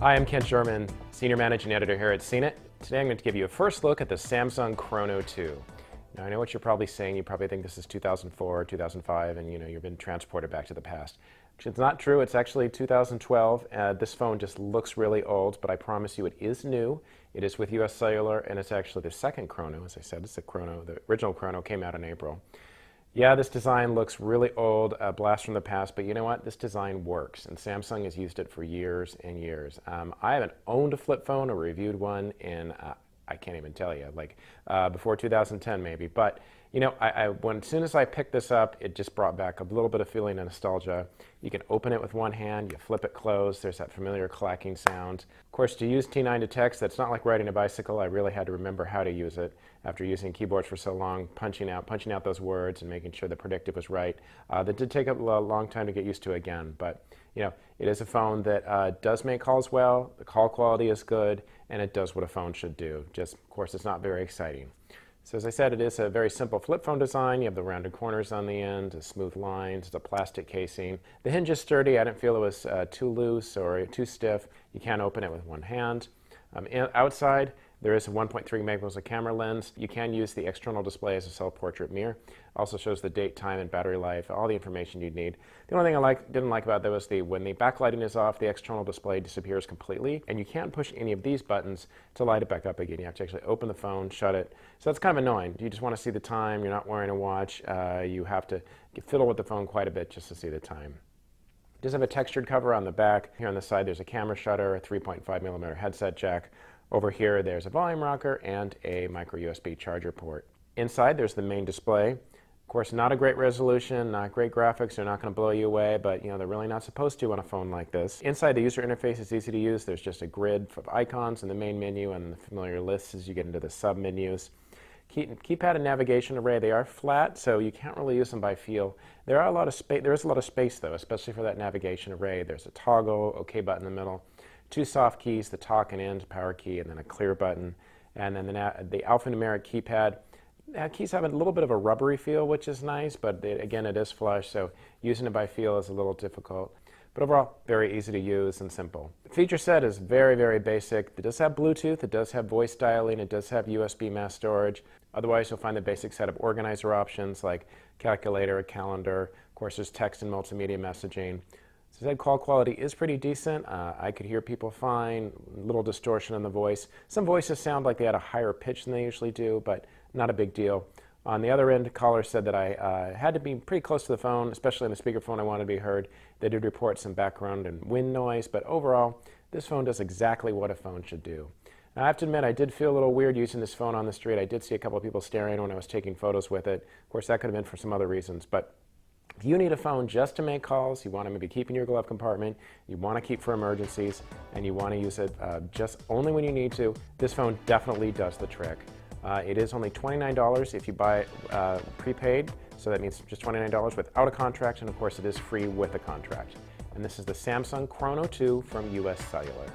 Hi, I'm Kent Sherman, Senior Managing Editor here at CNET. Today I'm going to give you a first look at the Samsung Chrono 2. Now I know what you're probably saying. You probably think this is 2004, 2005, and you've been transported back to the past. Actually, it's not true. It's actually 2012. This phone just looks really old, but I promise you it is new. It is with US Cellular, and it's actually the second Chrono. As I said, it's a Chrono. The original Chrono came out in April. Yeah, this design looks really old, a blast from the past, but you know what? This design works, and Samsung has used it for years and years. I haven't owned a flip phone or reviewed one in, I can't even tell you, before 2010 maybe. But as soon as I picked this up, it just brought back a little bit of feeling of nostalgia. You can open it with one hand, you flip it closed, there's that familiar clacking sound. Of course, to use T9 to text, that's not like riding a bicycle. I really had to remember how to use it after using keyboards for so long, punching out those words and making sure the predictive was right. That did take a long time to get used to again, but it is a phone that does make calls well, the call quality is good, and it does what a phone should do. Just, of course, it's not very exciting. So as I said, it is a very simple flip phone design. You have the rounded corners on the end, the smooth lines, the plastic casing. The hinge is sturdy. I didn't feel it was too loose or too stiff. You can open it with one hand. Outside, there is a 1.3 megapixel camera lens. You can use the external display as a self-portrait mirror. Also shows the date, time, and battery life, all the information you'd need. The only thing I didn't like about that was when the backlighting is off, the external display disappears completely, and you can't push any of these buttons to light it back up again. You have to actually open the phone, shut it. So that's kind of annoying. You just want to see the time. You're not wearing a watch. You have to fiddle with the phone quite a bit just to see the time. It does have a textured cover on the back. Here on the side, there's a camera shutter, a 3.5 millimeter headset jack. Over here, there's a volume rocker and a micro USB charger port. Inside, there's the main display. Of course, not a great resolution, not great graphics. They're not going to blow you away, but they're really not supposed to on a phone like this. Inside, the user interface is easy to use. There's just a grid of icons in the main menu and the familiar lists as you get into the sub-menus. Keypad and navigation array, they are flat, so you can't really use them by feel. There is a lot of space, though, especially for that navigation array. There's a toggle, OK button in the middle. Two soft keys, the talk and end power key, and then a clear button. And then the alphanumeric keypad. Keys have a little bit of a rubbery feel, which is nice, but again, it is flush, so using it by feel is a little difficult. But overall, very easy to use and simple. The feature set is very, very basic. It does have Bluetooth, it does have voice dialing, it does have USB mass storage. Otherwise, you'll find the basic set of organizer options like calculator, calendar. Of course, there's text and multimedia messaging. As I said, call quality is pretty decent. I could hear people fine, a little distortion in the voice. Some voices sound like they had a higher pitch than they usually do, but not a big deal. On the other end, callers said that I had to be pretty close to the phone, especially on the speakerphone I wanted to be heard. They did report some background and wind noise, but overall, this phone does exactly what a phone should do. Now, I have to admit, I did feel a little weird using this phone on the street. I did see a couple of people staring when I was taking photos with it. Of course, that could have been for some other reasons, but if you need a phone just to make calls, you want to maybe keep in your glove compartment, you want to keep for emergencies, and you want to use it just only when you need to, this phone definitely does the trick. It is only $29 if you buy it prepaid, so that means just $29 without a contract, and of course it is free with a contract. And this is the Samsung Chrono 2 from US Cellular.